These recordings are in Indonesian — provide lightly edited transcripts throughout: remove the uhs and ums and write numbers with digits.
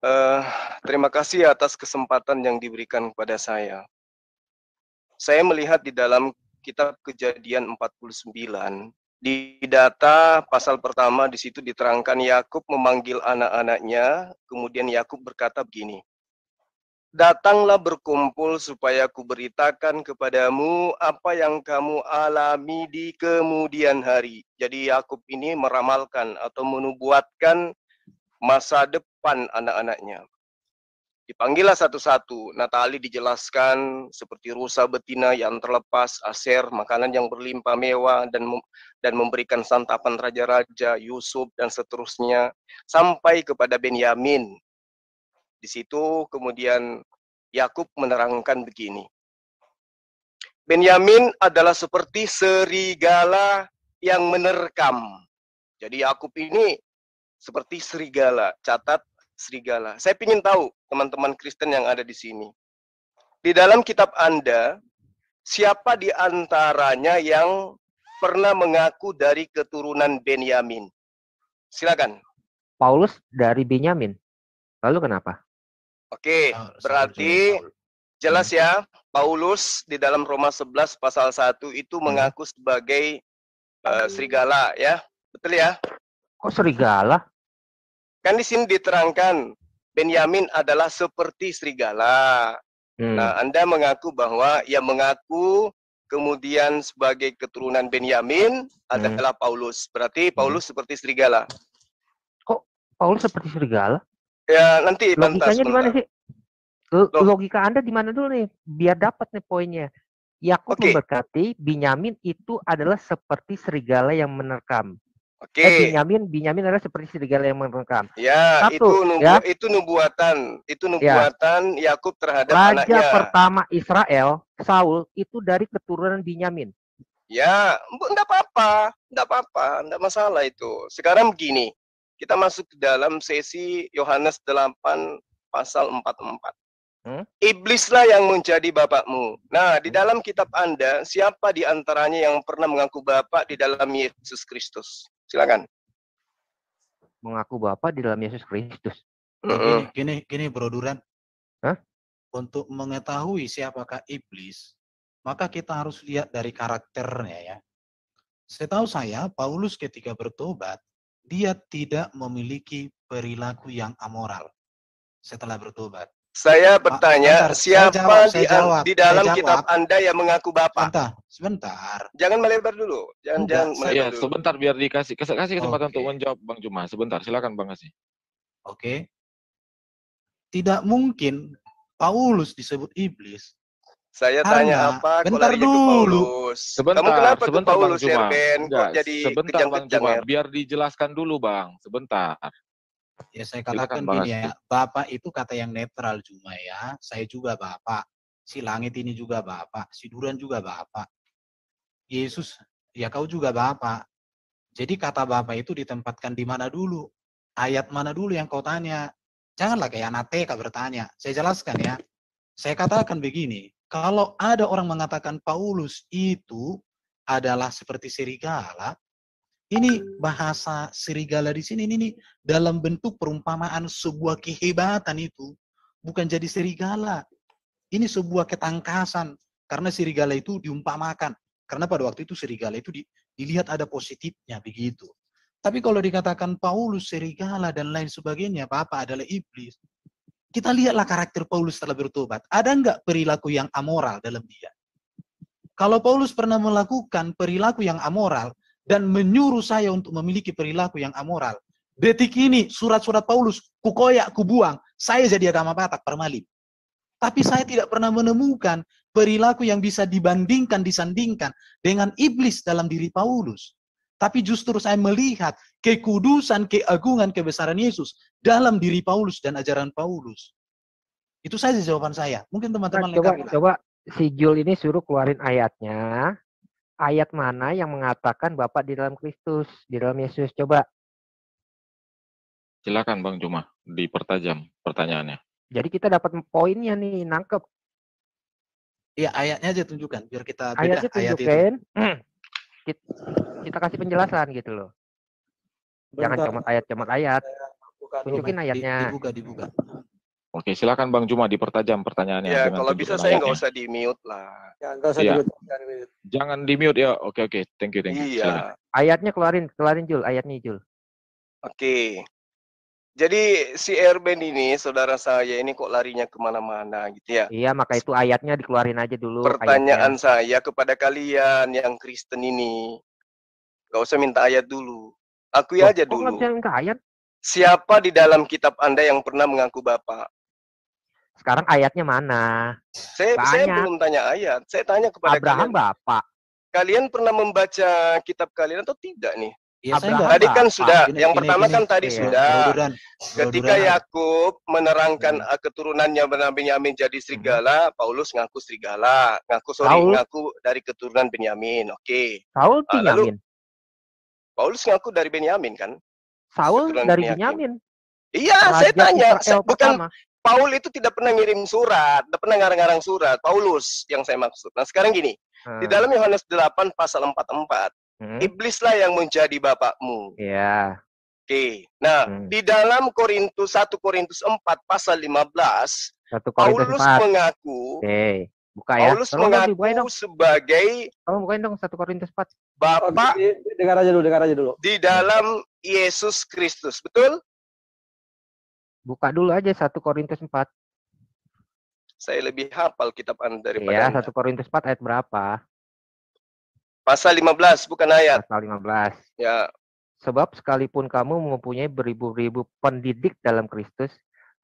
Eh, Terima kasih atas kesempatan yang diberikan kepada saya. Saya melihat di dalam kitab Kejadian 49, di data pasal pertama di situ diterangkan Yakub memanggil anak-anaknya, kemudian Yakub berkata begini, "Datanglah berkumpul supaya kuberitakan kepadamu apa yang kamu alami di kemudian hari." Jadi Yakub ini meramalkan atau menubuatkan masa depan anak-anaknya. Dipanggillah satu-satu. Natali dijelaskan seperti rusa betina yang terlepas, Aser makanan yang berlimpah mewah dan memberikan santapan raja-raja, Yusuf dan seterusnya sampai kepada Benyamin. Di situ kemudian Yakub menerangkan begini. Benyamin adalah seperti serigala yang menerkam. Jadi Yakub ini seperti serigala. Catat serigala. Saya ingin tahu teman-teman Kristen yang ada di sini. Di dalam kitab Anda, siapa di antaranya yang pernah mengaku dari keturunan Benyamin? Silakan. Paulus dari Benyamin. Lalu kenapa? Oke, berarti jelas ya, Paulus di dalam Roma 11 pasal 1 itu mengaku sebagai serigala ya. Betul ya? Kok serigala? Kan di sini diterangkan Benyamin adalah seperti serigala. Nah, Anda mengaku bahwa yang mengaku kemudian sebagai keturunan Benyamin adalah Paulus. Berarti Paulus seperti serigala. Kok Paulus seperti serigala? Ya, nanti logikanya di mana sih? Logika Anda di mana dulu nih? Biar dapat nih poinnya. Yakub memberkati Benyamin itu adalah seperti serigala yang menerkam. Benyamin adalah seperti serigala yang menerkam. Ya, itu nubuatan Yakub terhadap anaknya. Raja pertama Israel, Saul, itu dari keturunan Benyamin. Ya, enggak apa-apa, enggak masalah itu. Sekarang begini, kita masuk ke dalam sesi Yohanes 8 pasal 44. Iblislah yang menjadi bapakmu. Nah, di dalam kitab Anda, siapa di antaranya yang pernah mengaku bapak di dalam Yesus Kristus? Silakan. Mengaku bapak di dalam Yesus Kristus. Gini Bro Duran. Untuk mengetahui siapakah iblis, maka kita harus lihat dari karakternya ya. Setahu saya, Paulus ketika bertobat, dia tidak memiliki perilaku yang amoral setelah bertobat. Saya bertanya, siapa di dalam kitab Anda yang mengaku bapak? Sebentar. Jangan melebar dulu. Jangan melebar dulu. Sebentar biar kasih kesempatan untuk menjawab Bang Juma. Sebentar, silakan Bang Kasih. Oke. Tidak mungkin Paulus disebut iblis. Saya tanya apa? Bentar dulu. Sebentar, kamu kenapa sebentar Paulus, Bang Juma. Kok jadi sebentar Bang Juma, biar dijelaskan dulu Bang. Sebentar. Ya saya katakan gini ya, Bapak itu kata yang netral cuma ya. Saya juga Bapak. Si langit ini juga Bapak. Si Duran juga Bapak. Yesus, ya kau juga Bapak. Jadi kata Bapak itu ditempatkan di mana dulu? Ayat mana dulu yang kau tanya? Janganlah kayak anak TK bertanya. Saya jelaskan ya. Saya katakan begini. Kalau ada orang mengatakan Paulus itu adalah seperti serigala, ini bahasa serigala di sini ini dalam bentuk perumpamaan sebuah kehebatan itu. Bukan jadi serigala. Ini sebuah ketangkasan. Karena serigala itu diumpamakan. Karena pada waktu itu serigala itu dilihat ada positifnya begitu. Tapi kalau dikatakan Paulus serigala dan lain sebagainya, Bapak adalah iblis. Kita lihatlah karakter Paulus setelah bertobat. Ada enggak perilaku yang amoral dalam dia? Kalau Paulus pernah melakukan perilaku yang amoral, dan menyuruh saya untuk memiliki perilaku yang amoral. Detik ini surat-surat Paulus kukoyak, kubuang, saya jadi agama Batak permalin. Tapi saya tidak pernah menemukan perilaku yang bisa dibandingkan, disandingkan dengan iblis dalam diri Paulus. Tapi justru saya melihat kekudusan, keagungan, kebesaran Yesus dalam diri Paulus dan ajaran Paulus. Itu saja jawaban saya. Mungkin teman-teman coba si Jul ini suruh keluarin ayatnya. Ayat mana yang mengatakan Bapak di dalam Kristus, di dalam Yesus? Coba. Silakan Bang Juma, dipertajam pertanyaannya. Jadi kita dapat poinnya nih, nangkep. Iya, ayatnya aja tunjukkan, biar kita beda ayatnya tunjukkan. Kita kasih penjelasan gitu loh. Jangan comot ayat. Tunjukin ayatnya. Dibuka. Oke, silakan Bang Juma dipertajam pertanyaannya. Ya, dengan kalau bisa saya nggak usah di-mute lah. Ya, nggak usah di-mute. Jangan di-mute ya. Oke, thank you. Iya. Silakan. Ayatnya keluarin Jul, ayatnya Jul. Oke. Jadi si Erben ini, saudara saya ini kok larinya kemana-mana gitu ya. Iya, maka itu ayatnya dikeluarin aja dulu. Pertanyaan saya kepada kalian yang Kristen ini, gak usah minta ayat dulu. Akui aja dulu. Kok nggak bisa minta ayat? Siapa di dalam kitab Anda yang pernah mengaku Bapa? Sekarang ayatnya mana? Saya belum tanya ayat. Saya tanya kepada Abraham kalian. Bapak. Kalian pernah membaca kitab kalian atau tidak nih? Ya, tadi kan sudah. Yang pertama kan tadi iya, sudah. Ketika Brodoran. Yakub menerangkan keturunannya Benyamin jadi serigala, Paulus ngaku serigala. Ngaku dari keturunan Benyamin. Oke. Saul Benyamin. Paulus ngaku dari Benyamin kan? Saul dari Benyamin. Iya, saya tanya. Bukan Paul itu tidak pernah ngirim surat, tidak pernah ngarang-ngarang surat. Paulus yang saya maksud. Nah, sekarang gini. Di dalam Yohanes 8 pasal 44, iblislah yang menjadi bapakmu. Iya. Oke. Nah, di dalam 1 Korintus 4 pasal 15, Paulus mengaku buka ya. Paulus mengaku sebagai bukain dong 1 Korintus 4. Bapak dengar aja dulu. Di dalam Yesus Kristus, betul? Buka dulu aja 1 Korintus 4. Saya lebih hafal kitab Anda daripada Anda. 1 Korintus 4 ayat berapa? Pasal 15, bukan ayat. Pasal 15. Ya. Sebab sekalipun kamu mempunyai beribu-ribu pendidik dalam Kristus,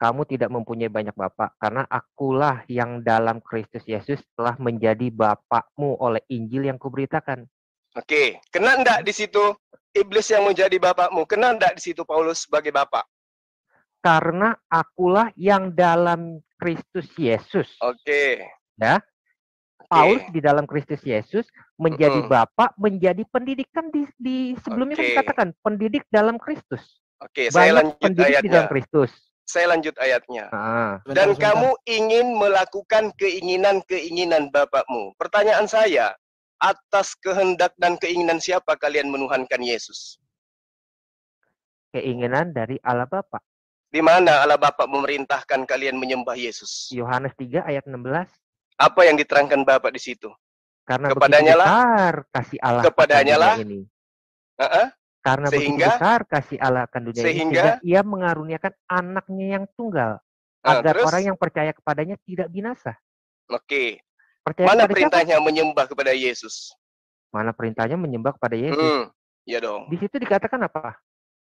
kamu tidak mempunyai banyak bapak, karena akulah yang dalam Kristus Yesus telah menjadi bapakmu oleh Injil yang kuberitakan. Oke, kena enggak di situ iblis yang menjadi bapakmu? Kena enggak di situ Paulus sebagai bapak? Karena akulah yang dalam Kristus Yesus. Oke. Ya. Paulus di dalam Kristus Yesus menjadi bapak, menjadi pendidik, kan di sebelumnya kan dikatakan pendidik dalam Kristus. Oke, saya lanjut ayatnya. Di dalam Kristus. Saya lanjut ayatnya. Dan kamu ingin melakukan keinginan-keinginan bapakmu. Pertanyaan saya, atas kehendak dan keinginan siapa kalian menuhankan Yesus? Keinginan dari Allah Bapa. Di mana Allah Bapa memerintahkan kalian menyembah Yesus? Yohanes 3 ayat 16. Apa yang diterangkan Bapak di situ? Karena kepadanya besar kasih Allah kepadanya lah ini. Karena begitu besar kasih Allah akan dunia ini, sehingga ia mengaruniakan anaknya yang tunggal, agar orang yang percaya kepadanya tidak binasa. Oke. Mana perintahnya menyembah kepada Yesus? Mana perintahnya menyembah kepada Yesus? Ya dong. Di situ dikatakan apa?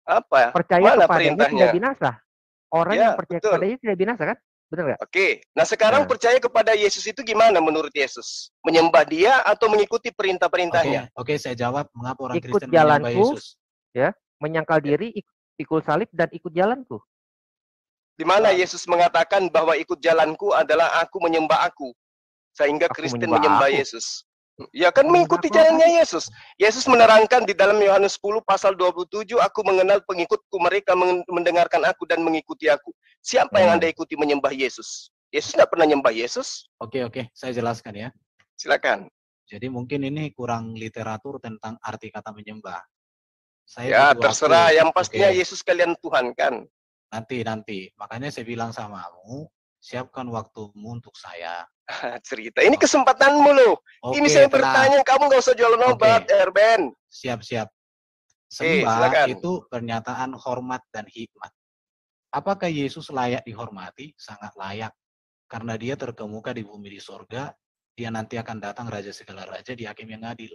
Apa? Percaya kepadanya tidak binasa. Orang yang percaya kepadanya tidak binasa kan? Benar nggak? Oke. Nah sekarang percaya kepada Yesus itu gimana menurut Yesus? Menyembah dia atau mengikuti perintah-perintahnya? Oke, saya jawab mengapa orang Kristen menyembah Yesus. Ya, menyangkal diri, pikul salib dan ikut jalanku. Di mana Yesus mengatakan bahwa ikut jalanku adalah aku menyembah aku. Sehingga Kristen menyembah Yesus. Ya kan mengikuti jalannya Yesus. Yesus menerangkan di dalam Yohanes 10 pasal 27, aku mengenal pengikutku, mereka mendengarkan aku dan mengikuti aku. Siapa yang Anda ikuti menyembah Yesus? Yesus tidak pernah menyembah Yesus. Oke, saya jelaskan ya. Silakan. Jadi mungkin ini kurang literatur tentang arti kata menyembah. Ya terserah, yang pastinya Yesus kalian Tuhan kan. Nanti. Makanya saya bilang samamu, siapkan waktumu untuk saya. Cerita. Ini kesempatanmu loh. Ini saya bertanya, kamu gak usah jualan obat, Erben. Siap. Sembah itu pernyataan hormat dan hikmat. Apakah Yesus layak dihormati? Sangat layak. Karena dia terkemuka di bumi di sorga, dia nanti akan datang Raja segala raja, di hakim yang adil.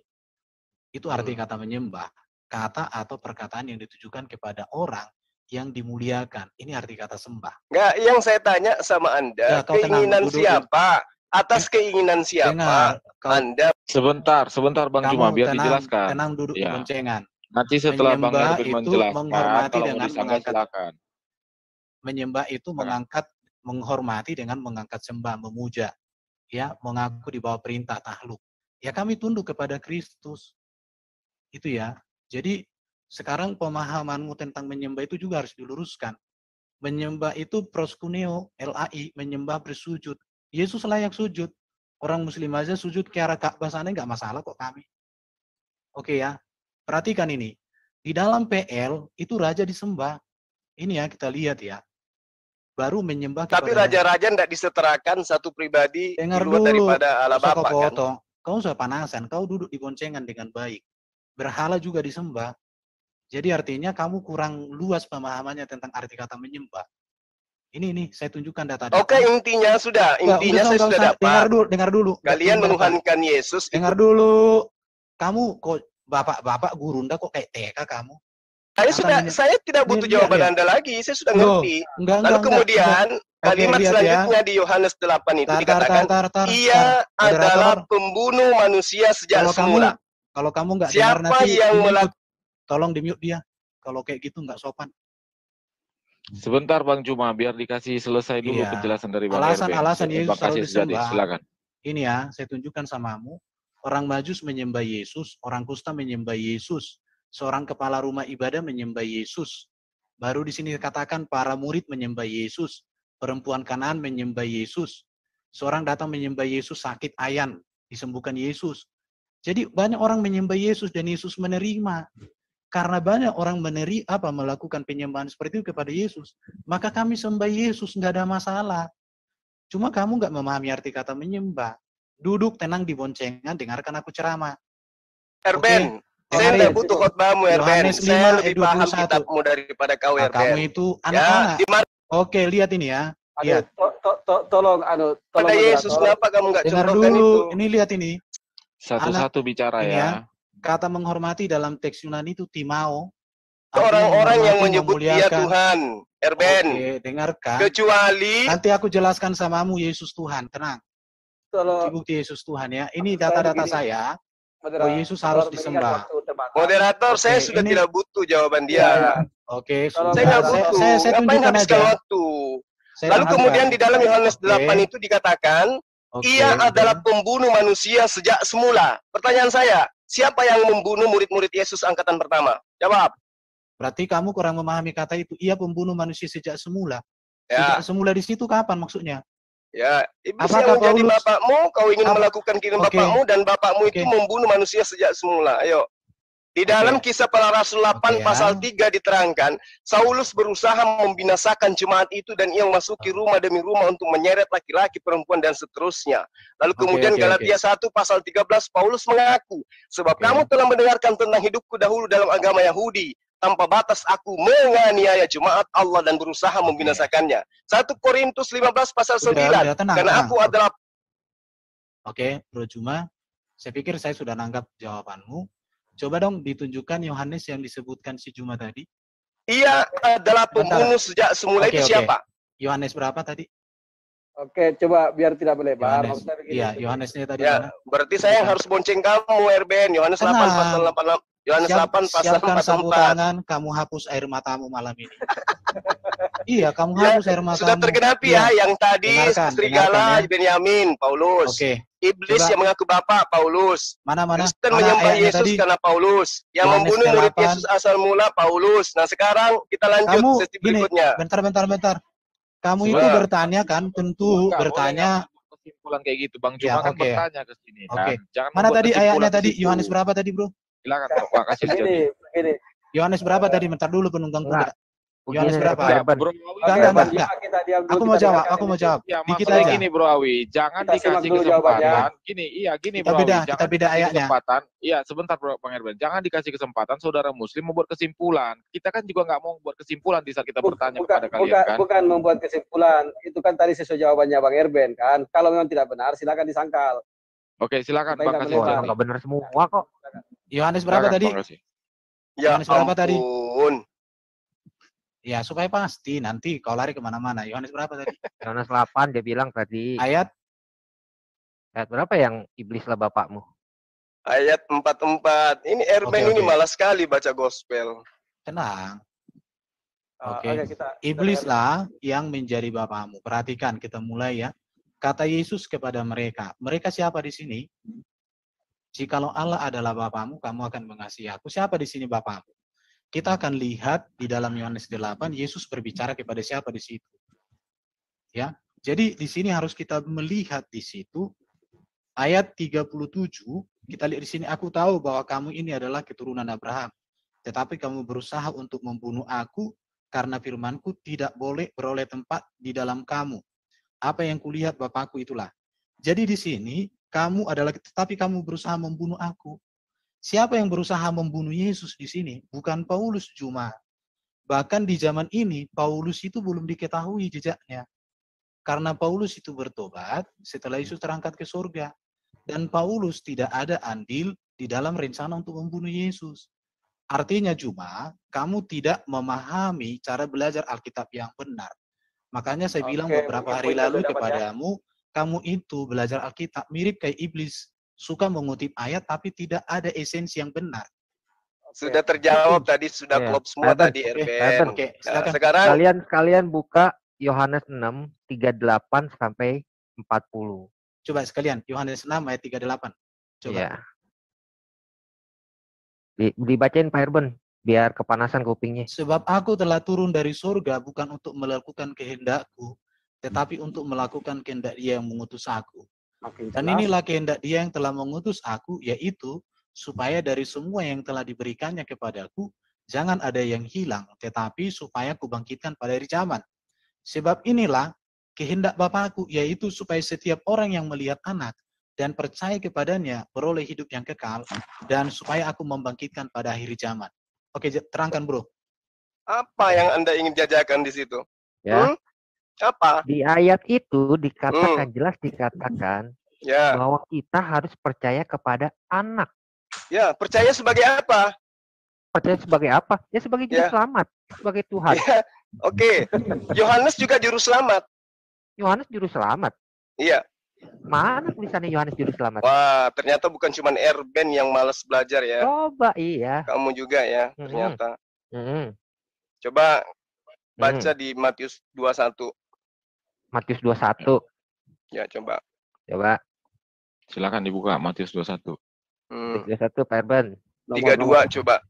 Itu arti kata menyembah. Kata atau perkataan yang ditujukan kepada orang yang dimuliakan. Ini arti kata sembah. Enggak, yang saya tanya sama Anda, keinginan siapa? Atas keinginan siapa? Anda sebentar Bang Juma biar dijelaskan. Tenang duduk boncengan. Nanti setelah Bang Erben menjelaskan, kalau dengan silakan. Menyembah itu menghormati dengan mengangkat sembah, memuja. Ya, mengaku di bawah perintah takluk. Ya kami tunduk kepada Kristus. Itu ya. Jadi sekarang pemahamanmu tentang menyembah itu juga harus diluruskan. Menyembah itu proskuneo, LAI, menyembah bersujud. Yesus layak sujud. Orang muslim aja sujud ke arah Ka'bah sana nggak masalah kok kami. Oke ya. Perhatikan ini. Di dalam PL itu raja disembah. Ini ya kita lihat ya. baru menyembah kepada. Tapi raja-raja tidak disetarakan satu pribadi dengar di luar dulu, daripada Allah Bapa kan. Kau usah panasan, kau duduk di boncengan dengan baik. Berhala juga disembah. Jadi artinya kamu kurang luas pemahamannya tentang arti kata menyembah. Ini saya tunjukkan data-data. Oke, intinya sudah. Intinya saya sudah dapat. Dengar dulu. Kalian menuhankan Yesus. Dengar dulu. Kamu kok bapak gurunda kok kayak TK kamu? Saya tidak butuh jawaban Anda lagi. Saya sudah ngerti. Lalu kemudian kalimat selanjutnya di Yohanes 8 itu dikatakan, ia adalah pembunuh manusia sejak semula. Kalau kamu nggak dengar nanti, yang tolong di-mute dia. Kalau kayak gitu nggak sopan. Sebentar Bang Juma, biar dikasih selesai dulu penjelasan dari Bang Erben. Alasan Yesus selalu disembah. Silakan. Ini ya, saya tunjukkan samamu. Orang Majus menyembah Yesus, orang Kusta menyembah Yesus, seorang kepala rumah ibadah menyembah Yesus. Baru di sini dikatakan para murid menyembah Yesus, perempuan Kanaan menyembah Yesus. Seorang datang menyembah Yesus sakit ayan, disembuhkan Yesus. Jadi banyak orang menyembah Yesus dan Yesus menerima. Karena banyak orang melakukan penyembahan seperti itu kepada Yesus, maka kami sembah Yesus, nggak ada masalah. Cuma kamu nggak memahami arti kata menyembah. Duduk tenang di boncengan, dengarkan aku ceramah. Erben, saya tidak butuh khotbahmu, Erben. Saya lebih paham kitabmu daripada kau, Erben. Kamu itu anak-anak. Oke, lihat ini ya. Lihat. Tolong, pada Yesus, kenapa kamu nggak contohkan itu? Ini lihat ini. Satu-satu bicara ya. Kata menghormati dalam teks Yunani itu timao. Orang-orang yang menyebut dia Tuhan, Erben. Oke, dengarkan. Kecuali nanti aku jelaskan samamu Yesus Tuhan, tenang. Bukti Yesus Tuhan ya. Ini data-data saya. Oh, Yesus harus disembah. Moderator, saya sudah tidak butuh jawaban dia. Oke, saya nggak butuh. Saya tunjukkan aja. Waktu. Lalu kemudian di dalam Yohanes 8 itu dikatakan, ia adalah pembunuh manusia sejak semula. Pertanyaan saya, siapa yang membunuh murid-murid Yesus angkatan pertama? Jawab. Berarti kamu kurang memahami kata itu. Ia pembunuh manusia sejak semula. Sejak semula di situ kapan maksudnya? Ya, iblis yang menjadi bapakmu, kau ingin melakukan keinginan bapakmu, dan bapakmu itu membunuh manusia sejak semula. Ayo. Di dalam Kisah Para Rasul 8 pasal 3 diterangkan, Saulus berusaha membinasakan jemaat itu dan ia memasuki rumah demi rumah untuk menyeret laki-laki, perempuan, dan seterusnya. Lalu kemudian Galatia 1 pasal 13, Paulus mengaku, sebab kamu telah mendengarkan tentang hidupku dahulu dalam agama Yahudi. Tanpa batas aku menganiaya jemaat Allah dan berusaha membinasakannya. 1 Korintus 15 pasal 9. Karena aku adalah... Oke, Bro Juma, saya pikir saya sudah nanggap jawabanmu. Coba dong ditunjukkan Yohanes yang disebutkan si Juma tadi. Ia adalah pembunuh sejak semula. Itu siapa? Yohanes berapa tadi? Oke, coba biar tidak melebar. Iya, Yohanesnya tadi. Ya, berarti saya yang harus bonceng kamu, Erben. Yohanes 8 pasal 8. Yohanes 8 pasal 44. Kamu hapus air matamu malam ini. Iya, kamu hapus air matamu. Sudah tergenapi ya yang tadi serigala Benyamin, Paulus. Iblis yang mengaku Bapa, Paulus. Kristen menyembah Yesus karena Paulus. Yang membunuh murid Yesus asal mula, Paulus. Nah, sekarang kita lanjut sesi berikutnya. Bentar. Kamu itu bertanya kan, tentu bertanya kesimpulan kayak gitu, Bang Juma kan bertanya ke sini. Jangan mana tadi ayatnya tadi? Yohanes berapa tadi, Bro? Silakan Pak, kasih begini. Yohanes berapa tadi? Bentar dulu penunggang kuda. Yohanes berapa? Enggak. Aku mau jawab. Ya, dikit aja. Gini Bro Awi, jangan dikasih kesempatan. Gini Bro Awi, kita beda ayatnya. Iya, sebentar Bro Bang Erben. Jangan dikasih kesempatan saudara muslim membuat kesimpulan. Kita kan juga nggak mau membuat kesimpulan di saat kita bertanya kepada kalian kan. Bukan membuat kesimpulan. Itu kan tadi sesuai jawabannya Bang Erben kan. Kalau memang tidak benar silakan disangkal. Oke, silakan Bang kasih. Enggak benar semua kok. Yohanes berapa tadi? Yohanes berapa tadi? Ya, supaya pasti nanti kau lari kemana-mana. Yohanes berapa tadi? Yohanes 8 dia bilang tadi. Ayat berapa yang iblislah bapakmu? Ayat 44. Ini Erben ini malas sekali baca gospel. Tenang. Iblislah yang menjadi bapakmu. Perhatikan, kita mulai ya. Kata Yesus kepada mereka. Mereka siapa di sini? Jikalau Allah adalah bapakmu, kamu akan mengasihi aku. Siapa di sini bapakmu? Kita akan lihat di dalam Yohanes 8, Yesus berbicara kepada siapa di situ. Ya. Jadi di sini harus kita melihat di situ ayat 37, kita lihat di sini, aku tahu bahwa kamu ini adalah keturunan Abraham, tetapi kamu berusaha untuk membunuh aku karena firmanku tidak boleh beroleh tempat di dalam kamu. Apa yang kulihat Bapakku itulah. Jadi di sini kamu adalah, tetapi kamu berusaha membunuh aku. Siapa yang berusaha membunuh Yesus di sini? Bukan Paulus cuma. Bahkan di zaman ini Paulus itu belum diketahui jejaknya. Karena Paulus itu bertobat setelah Yesus terangkat ke surga. Dan Paulus tidak ada andil di dalam rencana untuk membunuh Yesus. Artinya cuma kamu tidak memahami cara belajar Alkitab yang benar. Makanya saya bilang beberapa hari lalu kepadamu, kamu itu belajar Alkitab mirip kayak iblis. Suka mengutip ayat tapi tidak ada esensi yang benar. Sudah terjawab tadi, sudah klop semua tadi, Erben. Oke, Nah, sekarang kalian buka Yohanes 6, 38 sampai 40. Coba sekalian, Yohanes 6 ayat 38. Coba. Ya. Dibacain Pak Erben, biar kepanasan kupingnya. Sebab aku telah turun dari surga bukan untuk melakukan kehendakku, tetapi untuk melakukan kehendak Dia yang mengutus aku. Dan inilah kehendak Dia yang telah mengutus aku, yaitu supaya dari semua yang telah diberikannya kepadaku, jangan ada yang hilang, tetapi supaya kubangkitkan pada hari zaman. Sebab inilah kehendak Bapakku, yaitu supaya setiap orang yang melihat anak dan percaya kepadanya beroleh hidup yang kekal, dan supaya aku membangkitkan pada akhir zaman. Oke, terangkan bro. Apa yang Anda ingin jajakan di situ? Ya. Apa? Di ayat itu dikatakan, jelas dikatakan bahwa kita harus percaya kepada anak. Ya, percaya sebagai apa? Percaya sebagai apa? Ya sebagai juru selamat, sebagai Tuhan. Ya. Oke, Yohanes juga juru selamat. Yohanes juru selamat? Iya. Mana tulisannya Yohanes juru selamat? Wah, ternyata bukan cuma Erben yang malas belajar ya. Coba, iya. Kamu juga ya, ternyata. Mm-hmm. Coba baca di Matius 21. Matius 21. Ya, coba. Silakan dibuka Matius 21. Matius 21, Pak Erben. 32 coba.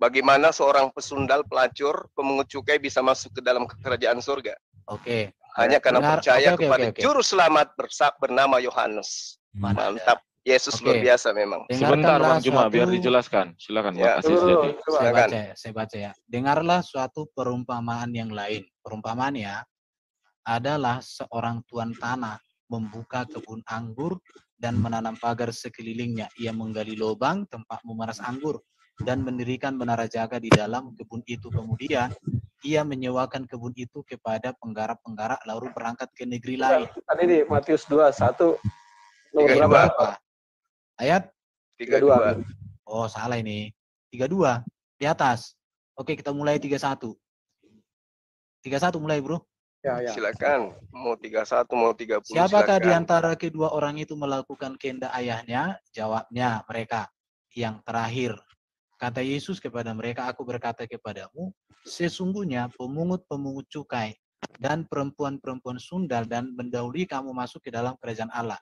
Bagaimana seorang pesundal, pelacur, pemungut cukai bisa masuk ke dalam kerajaan surga? Oke. Hanya karena percaya kepada juru selamat bernama Yohanes. Mantap. Yesus luar biasa memang. Sebentar Bang Juma, biar dijelaskan. Silakan. Makasih. Saya baca ya. Dengarlah suatu perumpamaan yang lain. Perumpamaannya adalah seorang tuan tanah membuka kebun anggur dan menanam pagar sekelilingnya. Ia menggali lubang tempat memeras anggur dan mendirikan menara jaga di dalam kebun itu. Kemudian ia menyewakan kebun itu kepada penggarap-penggarap lalu berangkat ke negeri lain. Tadi di Matius 21 nomor berapa? Ayat 32. Oh, salah ini. 32 di atas. Oke, kita mulai 31. 31 mulai, Bro. Ya. Silakan. Mau 31, mau 30. Siapakah silakan. di antara kedua orang itu melakukan kehendak ayahnya? Jawabnya mereka. Yang terakhir, kata Yesus kepada mereka, aku berkata kepadamu, sesungguhnya pemungut-pemungut cukai dan perempuan-perempuan sundal dan mendahului kamu masuk ke dalam kerajaan Allah.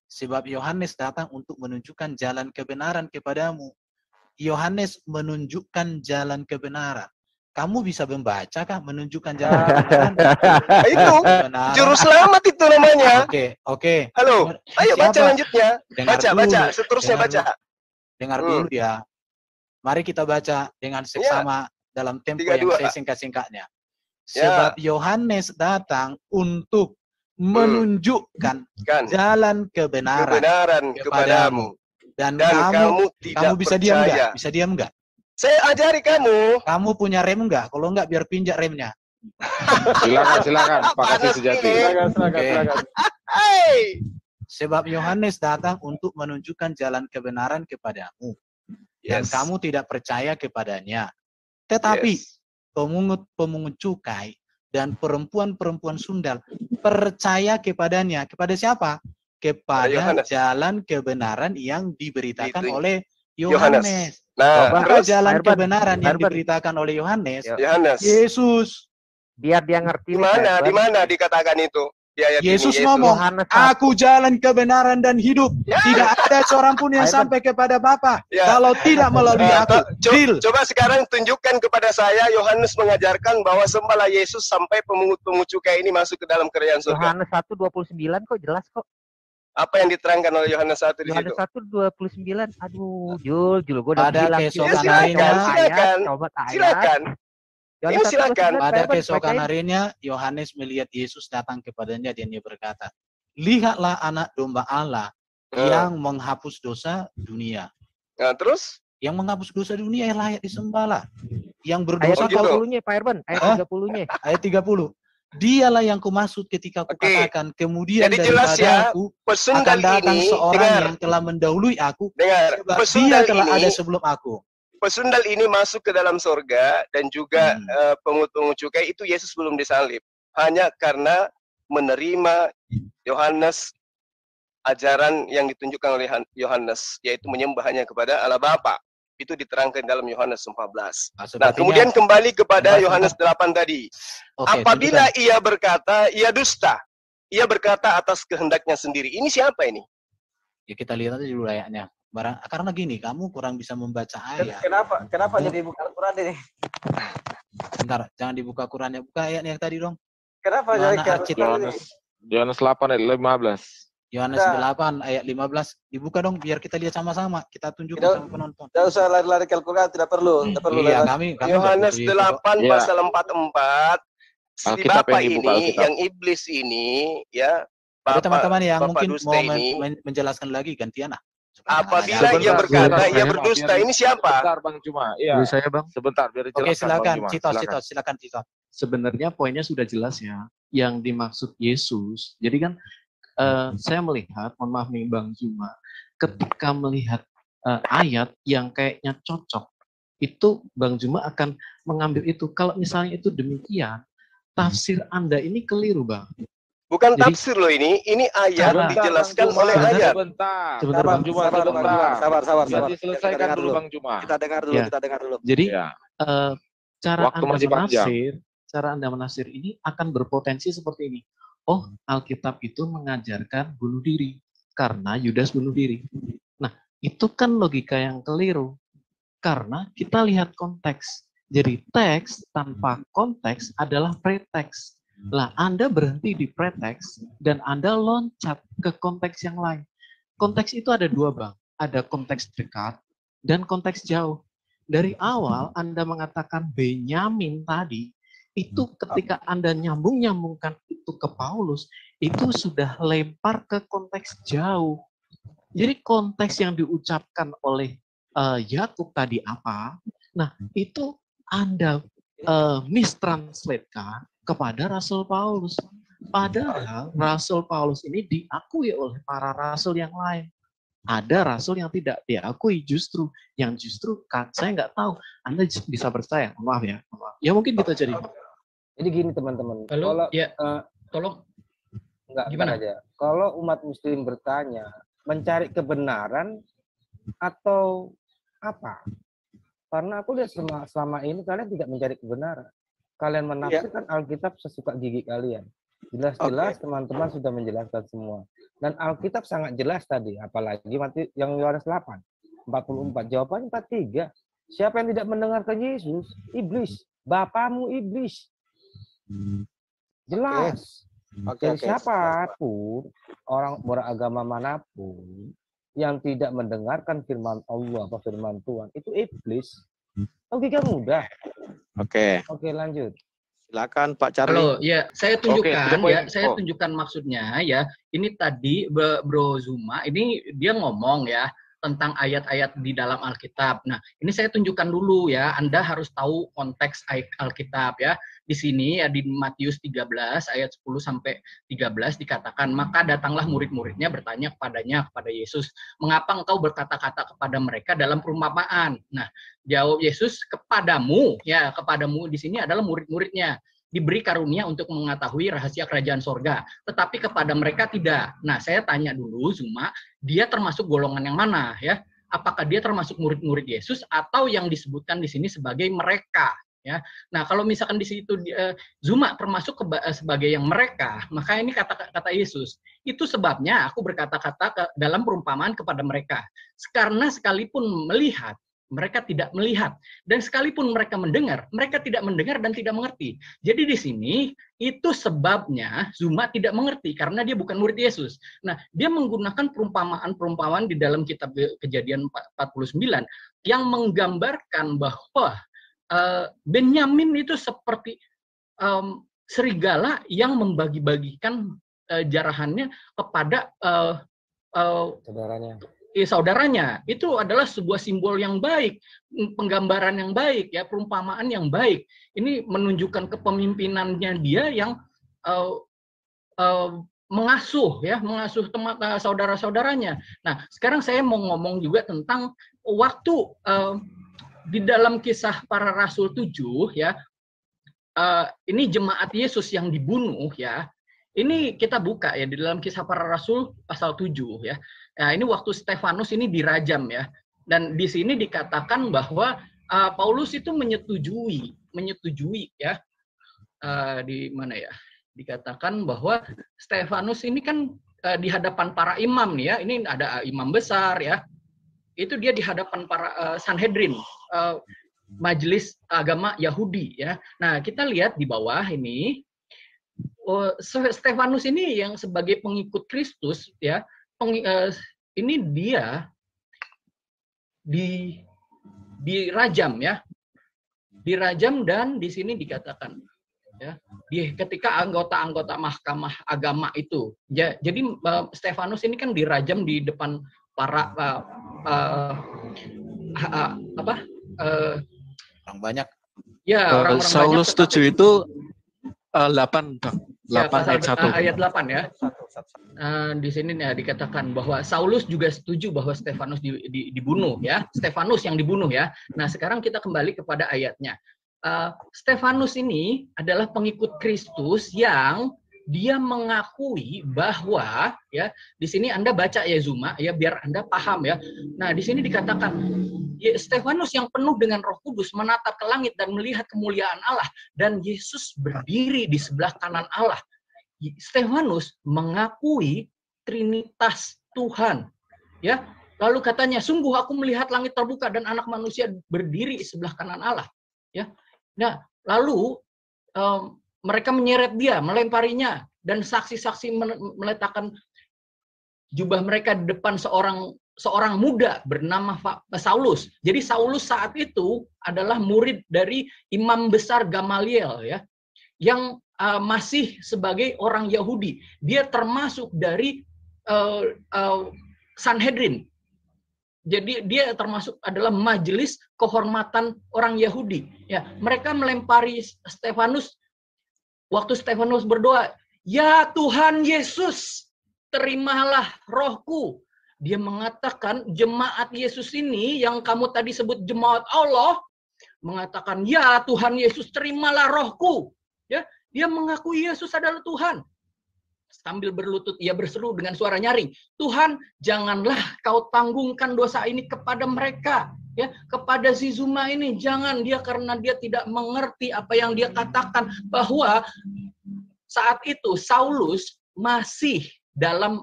Sebab Yohanes datang untuk menunjukkan jalan kebenaran kepadamu. Yohanes menunjukkan jalan kebenaran. Kamu bisa membaca kah menunjukkan jalan kebenaran? Itu juru selamat itu namanya. Oke. Halo, ayo baca lanjutnya. Baca, seterusnya baca. Dengar dulu ya. Mari kita baca dengan seksama dalam tempo yang saya singkat-singkatnya. Sebab Yohanes datang untuk menunjukkan jalan kebenaran kepadamu. Dan kamu bisa diam nggak? Bisa diam nggak? Saya ajari kamu. Kamu punya rem nggak? Kalau nggak biar pinjak remnya. Silakan. Pak Kasih Sejati. Silakan. Sebab Yohanes datang untuk menunjukkan jalan kebenaran kepadamu. Dan kamu tidak percaya kepadanya. Tetapi pemungut cukai dan perempuan-perempuan sundal percaya kepadanya. Kepada siapa? Kepada jalan kebenaran yang diberitakan oleh Yohanes. Nah, jalan kebenaran yang diberitakan oleh Yohanes. Yesus. Biar dia ngerti. Di mana dikatakan itu? Yesus ngomong, aku jalan kebenaran dan hidup. Tidak ada seorang pun yang sampai kepada Bapa kalau tidak melalui aku. Coba sekarang tunjukkan kepada saya, Yohanes mengajarkan bahwa sembahlah Yesus sampai pemungut-pemungut cukai ini masuk ke dalam kerajaan surga. Yohanes 1:29 kok jelas kok. Apa yang diterangkan oleh Yohanes 1 di situ? Yohanes 1:29. Aduh, Jul, gue udah ada bilang. keesokan harinya. Silakan. Ini silakan. Pada keesokan harinya Yohanes melihat Yesus datang kepadanya dan dia berkata, lihatlah anak domba Allah yang menghapus dosa dunia. Nah, terus? Yang menghapus dosa dunia yang layak disembahlah. Yang berdosa ayat 30-nya Pak Erben, ayat 30-nya. Ayat 30. Dialah yang kumaksud ketika kukatakan kemudian jadi jelas ya, aku akan datang seorang yang telah mendahului aku, dia telah ada sebelum aku. Pesundal ini masuk ke dalam surga dan juga pengut-pengut cukai itu Yesus belum disalib. Hanya karena menerima Yohanes, ajaran yang ditunjukkan oleh Yohanes, yaitu menyembah hanya kepada Allah Bapa. Itu diterangkan dalam Yohanes 14. Nah, kemudian kembali kepada Yohanes 8 tadi. Apabila ia berkata, ia dusta. Ia berkata atas kehendaknya sendiri. Ini siapa ini? Ya kita lihat aja dulu ayatnya. Karena gini, kamu kurang bisa membaca ayat. Kenapa jadi buka Al-Quran ini? Bentar, jangan dibuka Qurannya. Buka ayatnya yang tadi dong. Kenapa jadi Al-Quran ini? Yohanes 8 ayat 15. Yohanes 8 ayat 15 dibuka dong biar kita lihat sama-sama, kita tunjukkan sama penonton. Tidak usah lari-lari ke Al-Quran, tidak perlu. Iya, kami Yohanes 8 pasal 44. Si Bapak ini, yang iblis ini, ya. Teman-teman yang mungkin mau menjelaskan lagi gantian lah. Apabila ia berkata, ia berdusta, ini siapa? Sebentar Bang Cuma. Iya. Saya Bang. Sebentar biar dijelaskan. Oke, silakan. Silakan Cito. Sebenarnya poinnya sudah jelas ya. Yang dimaksud Yesus. Jadi kan saya melihat, mohon maaf nih Bang Juma, ketika melihat ayat yang kayaknya cocok, itu Bang Juma akan mengambil itu. Kalau misalnya itu demikian, tafsir Anda ini keliru, Bang. Bukan jadi, tafsir loh ini ayat dijelaskan oleh ayat. Sebentar Bang Juma, sabar. Nanti selesaikan dulu Bang Juma. Kita dengar dulu. Jadi cara Anda menafsir ini akan berpotensi seperti ini. Oh, Alkitab itu mengajarkan bunuh diri karena Yudas bunuh diri. Nah, itu kan logika yang keliru. Karena kita lihat konteks. Jadi teks tanpa konteks adalah preteks. Lah, Anda berhenti di preteks dan Anda loncat ke konteks yang lain. Konteks itu ada dua, Bang. Ada konteks dekat dan konteks jauh. Dari awal Anda mengatakan Benyamin tadi, itu ketika Anda nyambungkan itu ke Paulus, itu sudah lempar ke konteks jauh. Jadi konteks yang diucapkan oleh Yakub tadi apa? Nah, itu Anda mistranslate-kan kepada Rasul Paulus. Padahal Rasul Paulus ini diakui oleh para rasul yang lain. Ada rasul yang tidak diakui justru. Yang justru saya nggak tahu. Anda bisa percaya. Maaf ya. Ya mungkin kita jadi. Jadi gini teman-teman, kalau ya tolong gimana aja. Kalau umat muslim bertanya, mencari kebenaran atau apa? Karena aku lihat selama ini kalian tidak mencari kebenaran. Kalian menafsirkan Alkitab sesuka gigi kalian. Jelas-jelas teman-teman sudah menjelaskan semua. Dan Alkitab sangat jelas tadi, apalagi yang Yohanes 8, 44. Jawabannya 43. Siapa yang tidak mendengarkan Yesus? Iblis. Bapamu iblis. Jelas. Jadi siapapun, orang beragama manapun yang tidak mendengarkan firman Allah atau firman Tuhan, itu iblis. Logika mudah. Oke, lanjut. Silakan Pak Charlie. Halo, ya saya tunjukkan saya tunjukkan maksudnya ya. Ini tadi Bro Zuma, ini dia ngomong ya tentang ayat-ayat di dalam Alkitab. Nah, ini saya tunjukkan dulu ya. Anda harus tahu konteks Alkitab ya. Di sini ya di Matius 13 ayat 10 sampai 13 dikatakan, maka datanglah murid-muridnya bertanya kepada Yesus, "Mengapa engkau berkata-kata kepada mereka dalam perumpamaan?" Nah, jawab Yesus, "Kepadamu," ya, kepadamu di sini adalah murid-muridnya. Diberi karunia untuk mengetahui rahasia kerajaan sorga, tetapi kepada mereka tidak. Nah, saya tanya dulu, Zuma, dia termasuk golongan yang mana ya? Apakah dia termasuk murid-murid Yesus atau yang disebutkan di sini sebagai mereka? Ya, nah kalau misalkan di situ Zuma termasuk sebagai yang mereka, maka ini kata Yesus. Itu sebabnya aku berkata-kata dalam perumpamaan kepada mereka, karena sekalipun melihat mereka tidak melihat, dan sekalipun mereka mendengar, mereka tidak mendengar dan tidak mengerti. Jadi di sini itu sebabnya Zuma tidak mengerti karena dia bukan murid Yesus. Nah, dia menggunakan perumpamaan-perumpamaan di dalam kitab Kejadian 49 yang menggambarkan bahwa Benyamin itu seperti serigala yang membagi-bagikan jarahannya kepada saudaranya. Itu adalah sebuah simbol yang baik, penggambaran yang baik, ya, perumpamaan yang baik. Ini menunjukkan kepemimpinannya dia yang mengasuh saudara-saudaranya. Nah, sekarang saya mau ngomong juga tentang waktu di dalam Kisah Para Rasul 7, ya. Ini jemaat Yesus yang dibunuh, ya. Ini kita buka ya di dalam Kisah Para Rasul pasal 7, ya. Nah, ini waktu Stefanus ini dirajam, ya. Dan di sini dikatakan bahwa Paulus itu menyetujui, ya. Di mana ya? Dikatakan bahwa Stefanus ini kan di hadapan para imam nih, ya. Ini ada imam besar, ya. Itu dia di hadapan para Sanhedrin, majelis agama Yahudi, ya. Nah, kita lihat di bawah ini, Stefanus ini yang sebagai pengikut Kristus, ya, ini dia dirajam, ya, dirajam, dan di sini dikatakan, ya, ketika anggota-anggota mahkamah agama itu, ya, jadi Stefanus ini kan dirajam di depan para orang banyak. Ya, orang-orang Saulus 7 itu 8, Bang. 8 ya, ayat 1. Ayat 8, ya. Di sini ya dikatakan bahwa Saulus juga setuju bahwa Stefanus dibunuh, ya. Stefanus yang dibunuh, ya. Nah, sekarang kita kembali kepada ayatnya. Stefanus ini adalah pengikut Kristus yang dia mengakui bahwa, ya, di sini Anda baca ya Zuma, ya, biar Anda paham, ya. Nah, di sini dikatakan Stefanus yang penuh dengan Roh Kudus menatap ke langit dan melihat kemuliaan Allah, dan Yesus berdiri di sebelah kanan Allah. Stefanus mengakui Trinitas Tuhan, ya. Lalu katanya, sungguh aku melihat langit terbuka dan Anak Manusia berdiri di sebelah kanan Allah, ya. Nah, lalu mereka menyeret dia, melemparinya, dan saksi-saksi meletakkan jubah mereka di depan seorang muda bernama Saulus. Jadi Saulus saat itu adalah murid dari imam besar Gamaliel, ya, yang masih sebagai orang Yahudi. Dia termasuk dari Sanhedrin. Jadi dia termasuk adalah majelis kehormatan orang Yahudi. Ya, mereka melempari Stefanus. Waktu Stefanus berdoa, "Ya Tuhan Yesus, terimalah rohku." Dia mengatakan jemaat Yesus ini yang kamu tadi sebut jemaat Allah, mengatakan, "Ya Tuhan Yesus, terimalah rohku." Ya, dia mengakui Yesus adalah Tuhan. Sambil berlutut ia berseru dengan suara nyaring, "Tuhan, janganlah kau tanggungkan dosa ini kepada mereka." Ya, kepada si Zuma ini jangan, dia karena dia tidak mengerti apa yang dia katakan, bahwa saat itu Saulus masih dalam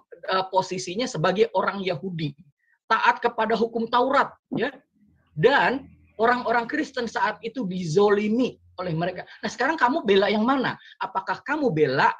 posisinya sebagai orang Yahudi, taat kepada hukum Taurat, ya. Dan orang-orang Kristen saat itu dizolimi oleh mereka. Nah, sekarang kamu bela yang mana? Apakah kamu bela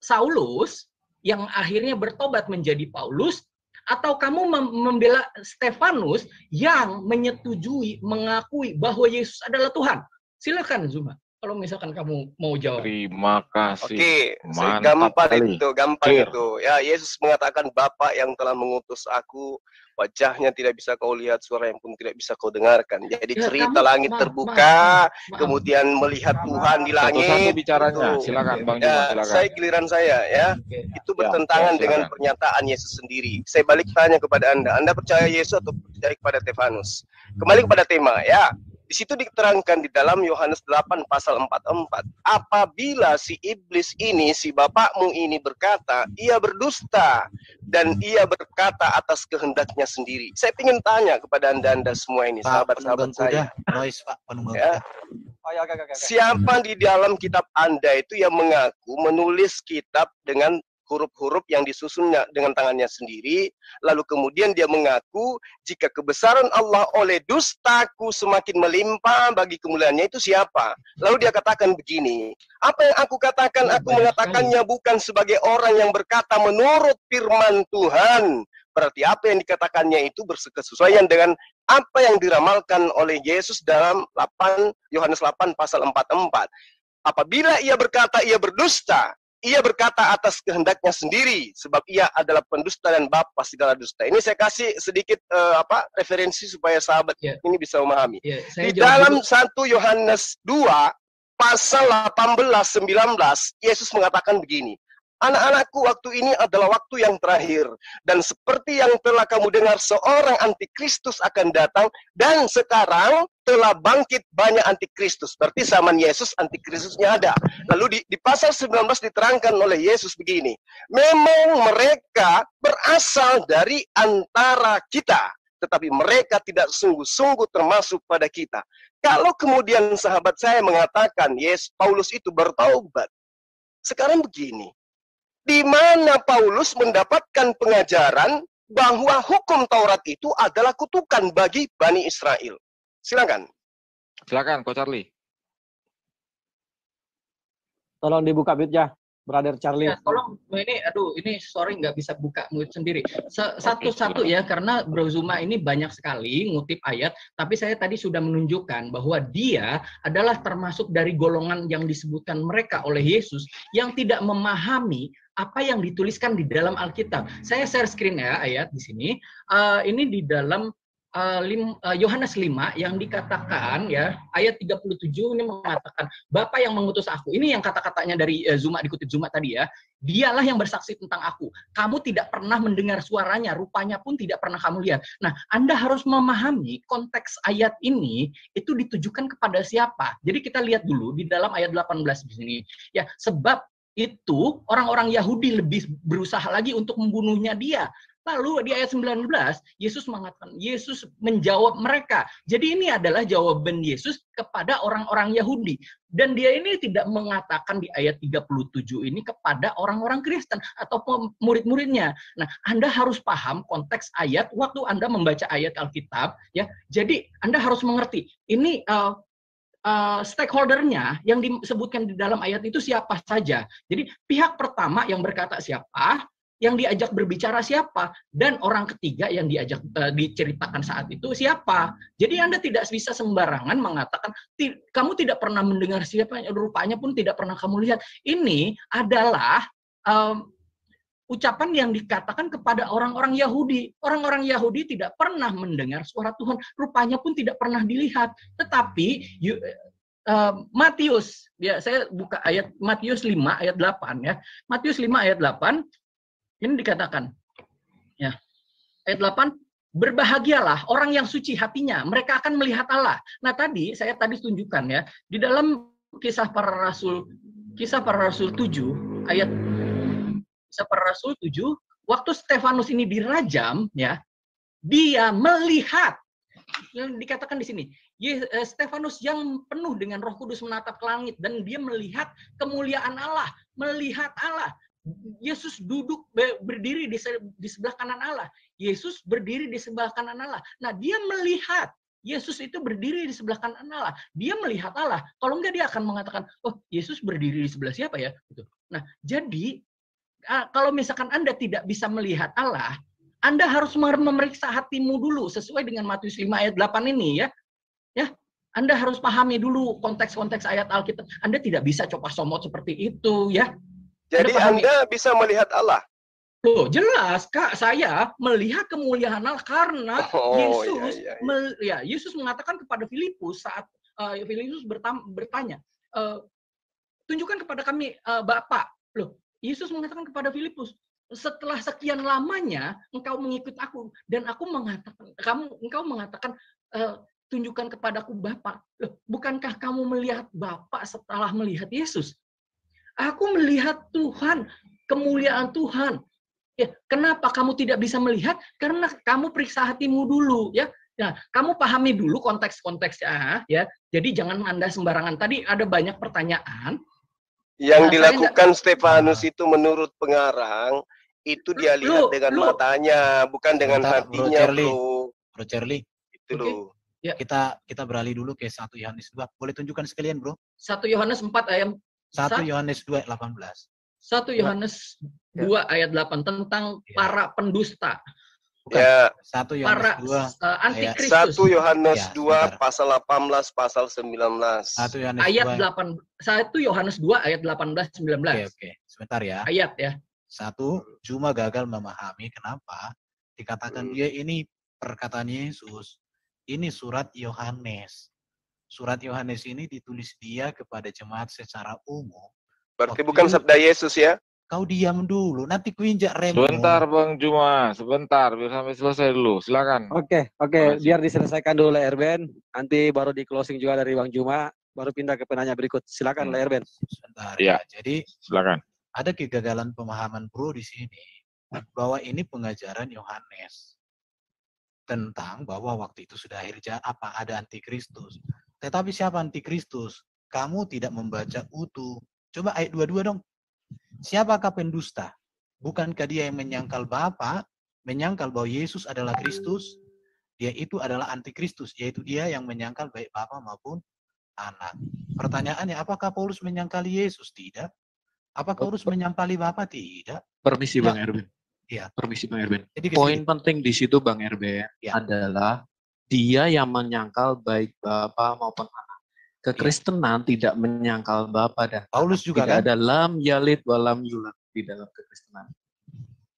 Saulus yang akhirnya bertobat menjadi Paulus, atau kamu membela Stefanus yang menyetujui, mengakui bahwa Yesus adalah Tuhan? Silakan Zuma, kalau misalkan kamu mau jawab. Terima kasih. Oke, gampang itu. Ya, Yesus mengatakan, Bapa yang telah mengutus aku, wajahnya tidak bisa kau lihat, suara yang pun tidak bisa kau dengarkan. Jadi ya, cerita langit terbuka, kemudian melihat Tuhan di langit. Satu-satu bicaranya, silakan Bang Juma, silakan. Saya giliran saya, ya. Itu bertentangan dengan pernyataan Yesus sendiri. Saya balik tanya kepada Anda percaya Yesus atau percaya kepada Stefanus? Kembali kepada tema, ya. Di situ diterangkan di dalam Yohanes 8 pasal 44. Apabila si iblis ini, si bapakmu ini berkata, ia berdusta dan ia berkata atas kehendaknya sendiri. Saya ingin tanya kepada Anda semua ini, sahabat-sahabat saya. Ya. Siapa di dalam kitab Anda itu yang mengaku menulis kitab dengan huruf-huruf yang disusunnya dengan tangannya sendiri, lalu kemudian dia mengaku jika kebesaran Allah oleh dustaku semakin melimpah bagi kemuliaannya, itu siapa? Lalu dia katakan begini, apa yang aku katakan, aku mengatakannya bukan sebagai orang yang berkata menurut firman Tuhan, berarti apa yang dikatakannya itu bersesuaian dengan apa yang diramalkan oleh Yesus dalam Yohanes 8 pasal 44. Apabila ia berkata ia berdusta, ia berkata atas kehendaknya sendiri, sebab ia adalah pendusta dan bapa segala dusta. Ini saya kasih sedikit referensi supaya sahabat ini bisa memahami. Di dalam 1 Yohanes 2 pasal 18-19, Yesus mengatakan begini, anak-anakku, waktu ini adalah waktu yang terakhir. Dan seperti yang telah kamu dengar, seorang antikristus akan datang. Dan sekarang telah bangkit banyak antikristus. Berarti zaman Yesus antikristusnya ada. Lalu di pasal 19 diterangkan oleh Yesus begini. Memang mereka berasal dari antara kita, tetapi mereka tidak sungguh-sungguh termasuk pada kita. Kalau kemudian sahabat saya mengatakan, Paulus itu bertaubat. Sekarang begini. Di mana Paulus mendapatkan pengajaran bahwa hukum Taurat itu adalah kutukan bagi Bani Israel. Silakan. Silakan, Ko Charlie. Tolong dibuka mute-nya, Brother Charlie. Ya, tolong, ini sorry nggak bisa buka mute sendiri. Satu-satu ya, karena Bro Zuma ini banyak sekali ngutip ayat, tapi saya tadi sudah menunjukkan bahwa dia adalah termasuk dari golongan yang disebutkan mereka oleh Yesus yang tidak memahami apa yang dituliskan di dalam Alkitab. Saya share screen ya ayat di sini. Ini di dalam Yohanes 5 yang dikatakan ya ayat 37 ini mengatakan Bapa yang mengutus aku. Ini yang kata-katanya dari Zuma, dikutip Zuma tadi ya. Dialah yang bersaksi tentang aku. Kamu tidak pernah mendengar suaranya, rupanya pun tidak pernah kamu lihat. Nah, Anda harus memahami konteks ayat ini itu ditujukan kepada siapa. Jadi kita lihat dulu di dalam ayat 18 di sini. Ya, sebab itu orang-orang Yahudi lebih berusaha lagi untuk membunuhnya dia. Lalu di ayat 19, Yesus mengatakan, Yesus menjawab mereka. Jadi ini adalah jawaban Yesus kepada orang-orang Yahudi. Dan dia ini tidak mengatakan di ayat 37 ini kepada orang-orang Kristen atau murid-muridnya. Nah, Anda harus paham konteks ayat waktu Anda membaca ayat Alkitab. Ya. Jadi Anda harus mengerti, ini stakeholdernya yang disebutkan di dalam ayat itu siapa saja. Jadi pihak pertama yang berkata siapa, yang diajak berbicara siapa, dan orang ketiga yang diajak diceritakan saat itu siapa. Jadi Anda tidak bisa sembarangan mengatakan kamu tidak pernah mendengar siapa, rupanya pun tidak pernah kamu lihat. Ini adalah ucapan yang dikatakan kepada orang-orang Yahudi. Orang-orang Yahudi tidak pernah mendengar suara Tuhan, rupanya pun tidak pernah dilihat. Tetapi Matius, ya saya buka ayat Matius 5 ayat 8 ya. Matius 5 ayat 8 ini dikatakan ya. Ayat 8, berbahagialah orang yang suci hatinya, mereka akan melihat Allah. Nah, saya tadi tunjukkan ya, di dalam Kisah Para Rasul 7 ayat Kisah Para Rasul 7, waktu Stefanus ini dirajam ya, dia melihat, yang dikatakan di sini, Stefanus yang penuh dengan Roh Kudus menatap ke langit dan dia melihat kemuliaan Allah, melihat Allah. Yesus duduk berdiri di sebelah kanan Allah. Yesus berdiri di sebelah kanan Allah. Nah, dia melihat Yesus itu berdiri di sebelah kanan Allah. Dia melihat Allah. Kalau enggak dia akan mengatakan, "Oh, Yesus berdiri di sebelah siapa ya?" Gitu. Nah, jadi kalau misalkan Anda tidak bisa melihat Allah, Anda harus memeriksa hatimu dulu sesuai dengan Matius 5 ayat 8 ini ya. Ya, Anda harus pahami dulu konteks-konteks ayat Alkitab. Anda tidak bisa copot-somot seperti itu ya. Jadi Anda bisa melihat Allah. Loh, jelas Kak, saya melihat kemuliaan Allah karena Yesus Yesus mengatakan kepada Filipus saat Filipus bertanya, tunjukkan kepada kami Bapa. Loh, Yesus mengatakan kepada Filipus, setelah sekian lamanya engkau mengikut aku dan aku mengatakan engkau mengatakan tunjukkan kepadaku Bapa. Loh, bukankah kamu melihat Bapa setelah melihat Yesus? Aku melihat Tuhan, kemuliaan Tuhan. Ya, kenapa kamu tidak bisa melihat? Karena kamu periksa hatimu dulu, ya. Nah, kamu pahami dulu konteks-konteksnya, ya. Jadi jangan Anda sembarangan. Tadi ada banyak pertanyaan. Yang dilakukan Stefanus itu menurut pengarang itu dia lihat dengan matanya, bukan dengan hatinya, Bro Charlie. Itu loh. Ya. Kita beralih dulu ke 1 Yohanes 2. Boleh tunjukkan sekalian, Bro? 1 Yohanes 4 ayat 1 Yohanes 2 ayat 18. 1 Yohanes 2 ayat 8 tentang para pendusta. Bukan. Ya. 1 Yohanes 2 antikristus. 1 Yohanes Ya, 2 pasal 18 pasal 19. 1 Yohanes Ayat 2. 1 Yohanes 2 ayat 18 19. Oke. Sebentar ya. Ayat ya. 1 cuma gagal memahami kenapa dikatakan dia ini perkataan Yesus. Ini surat Yohanes. Surat Yohanes ini ditulis dia kepada jemaat secara umum. Berarti bukan sabda Yesus ya? Kau diam dulu, nanti kuinjak rem. Sebentar Bang Juma, sebentar biar sampai selesai dulu. Silakan. Oke, biar diselesaikan dulu Lay Erben, nanti baru di closing juga dari Bang Juma, baru pindah ke penanya berikut. Silakan Lay Erben. Sebentar ya. Jadi silakan. Ada kegagalan pemahaman Bro di sini bahwa ini pengajaran Yohanes tentang bahwa waktu itu sudah akhir zaman, apa ada antikristus. Tetapi siapa antikristus? Kamu tidak membaca utuh. Coba ayat 22 dong. Siapakah pendusta? Bukankah dia yang menyangkal Bapa, menyangkal bahwa Yesus adalah Kristus? Dia itu adalah antikristus, yaitu dia yang menyangkal baik Bapa maupun Anak. Pertanyaannya, apakah Paulus menyangkali Yesus? Tidak. Apakah Paulus menyangkali Bapa? Tidak. Permisi Bang Erben. Iya. Permisi Bang Erben. Jadi poin penting di situ Bang Erben adalah dia yang menyangkal baik Bapa maupun Anak. Kekristenan tidak menyangkal Bapa dan Paulus juga tidak ada lam yalid walam yulad di dalam kekristenan.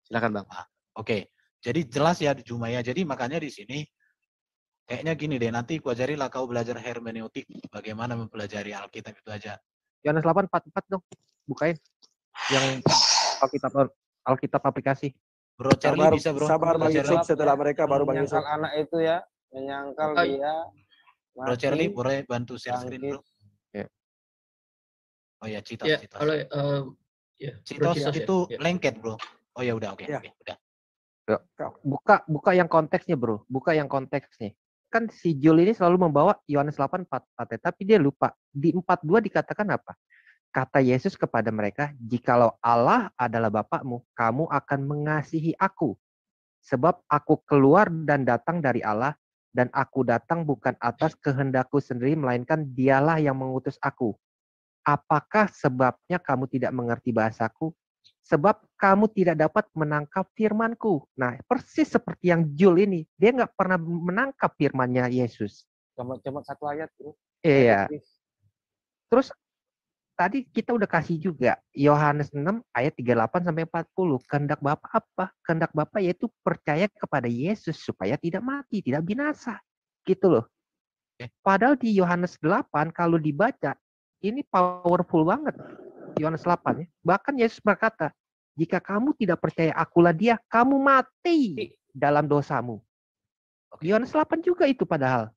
Silakan Bang. Oke. Jadi jelas ya Juma ya. Jadi makanya di sini kayaknya gini deh, nanti ku ajarilah kau belajar hermeneutik, bagaimana mempelajari Alkitab itu aja. Yohanes 8:44 dong. Bukain. Yang Alkitab aplikasi. Bro Charlie bisa bro. Sabar Bang Yusuf, setelah mereka baru Bang Yusuf. Menyangkal anak itu ya, menyangkal dia. Bro Charlie boleh bantu share screen bro. Ya. Oh ya, Citos. Ya, Citos. kalau Citos Citos itu ya. lengket bro. Oh ya udah, oke. Ya. Oke, udah. Buka yang konteksnya bro. Buka yang konteksnya. Kan si Jul ini selalu membawa Yohanes 8:44, tapi dia lupa. Di 42 dikatakan apa? Kata Yesus kepada mereka, jikalau Allah adalah Bapakmu, kamu akan mengasihi aku. Sebab aku keluar dan datang dari Allah, dan aku datang bukan atas kehendakku sendiri, melainkan dialah yang mengutus aku. Apakah sebabnya kamu tidak mengerti bahasaku? Sebab kamu tidak dapat menangkap firmanku. Nah, persis seperti yang Jul ini. Dia nggak pernah menangkap firmannya Yesus. Cuma satu ayat, bro. Iya. Terus tadi kita udah kasih juga Yohanes 6 ayat 38-40. Kehendak Bapa apa? Kehendak Bapa yaitu percaya kepada Yesus supaya tidak mati, tidak binasa. Gitu loh. Padahal di Yohanes 8 kalau dibaca ini powerful banget. Yohanes 8 ya. Bahkan Yesus berkata, jika kamu tidak percaya akulah dia, kamu mati dalam dosamu. Yohanes 8 juga itu padahal.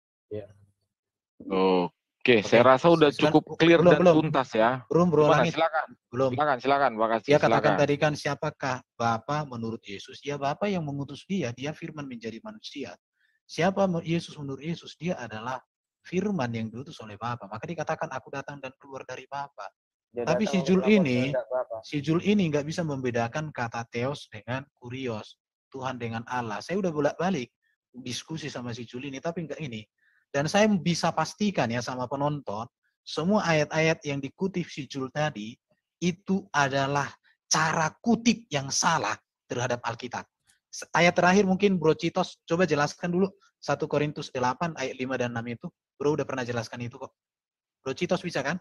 Oke, saya rasa udah cukup clear dan tuntas ya. Bro, Langit. Silakan. Belum. Silakan, makasih. Dia katakan tadi kan siapakah Bapa menurut Yesus? Ya Bapa yang mengutus dia firman menjadi manusia. Siapa Yesus menurut Yesus? Dia adalah firman yang diutus oleh Bapa. Maka dikatakan aku datang dan keluar dari Bapa. Tapi si Jul ini nggak bisa membedakan kata Theos dengan Kurios, Tuhan dengan Allah. Saya udah bolak-balik diskusi sama si Jul ini, tapi enggak ini. Dan saya bisa pastikan ya sama penonton, semua ayat-ayat yang dikutip si Jul tadi, itu adalah cara kutip yang salah terhadap Alkitab. Ayat terakhir mungkin Bro Citos, coba jelaskan dulu 1 Korintus 8 ayat 5 dan 6 itu. Bro udah pernah jelaskan itu kok. Bro Citos bisa kan?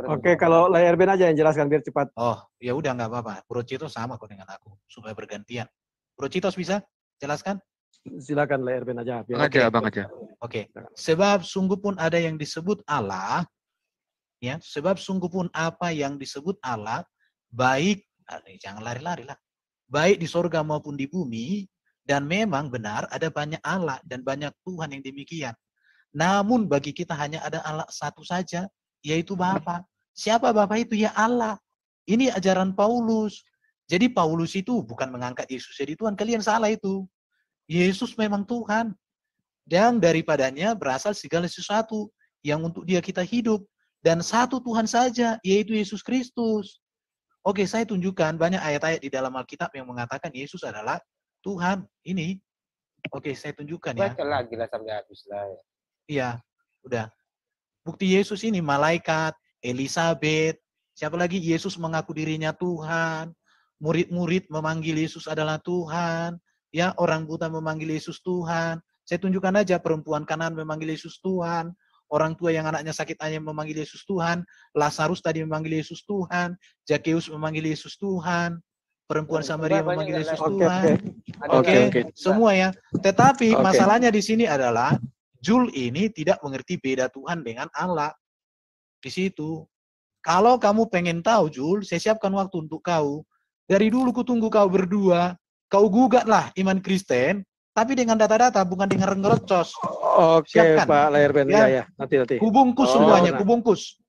Oke, kalau Lay Erben aja yang jelaskan biar cepat. Oh, ya udah nggak apa-apa. Bro Citos sama kok dengan aku, supaya bergantian. Bro Citos bisa jelaskan? Silakan Lay Erben aja. Bang aja. Oke. Sebab sungguh pun ada yang disebut Allah, ya. Sebab sungguh pun apa yang disebut Allah, baik, jangan lari-lari lah. Baik di sorga maupun di bumi, dan memang benar ada banyak Allah dan banyak Tuhan yang demikian. Namun bagi kita hanya ada Allah satu saja, yaitu Bapa. Siapa Bapa itu? Ya Allah. Ini ajaran Paulus. Jadi Paulus itu bukan mengangkat Yesus jadi Tuhan. Kalian salah itu. Yesus memang Tuhan. Dan daripadanya berasal segala sesuatu yang untuk dia kita hidup. Dan satu Tuhan saja, yaitu Yesus Kristus. Oke, saya tunjukkan banyak ayat-ayat di dalam Alkitab yang mengatakan Yesus adalah Tuhan. Ini. Oke, saya tunjukkan ya. Baca lagi lah sampai habis lah. Iya, udah. Bukti Yesus ini malaikat, Elisabeth, siapa lagi Yesus mengaku dirinya Tuhan. murid-murid memanggil Yesus adalah Tuhan, ya orang buta memanggil Yesus Tuhan. Saya tunjukkan aja perempuan Kanaan memanggil Yesus Tuhan, orang tua yang anaknya sakit hanya memanggil Yesus Tuhan, Lazarus tadi memanggil Yesus Tuhan, Zakeus memanggil Yesus Tuhan, perempuan Samaria memanggil Yesus Tuhan. Oke, semua ya. Tetapi masalahnya di sini adalah Jul ini tidak mengerti beda Tuhan dengan Allah. Di situ. Kalau kamu pengen tahu Jul, saya siapkan waktu untuk kau. Dari dulu kutunggu kau berdua, kau gugatlah iman Kristen, tapi dengan data-data bukan dengan ngerocos. Oke, Pak Layar Ben. Ya, nanti. Kubungkus semuanya, kubungkus.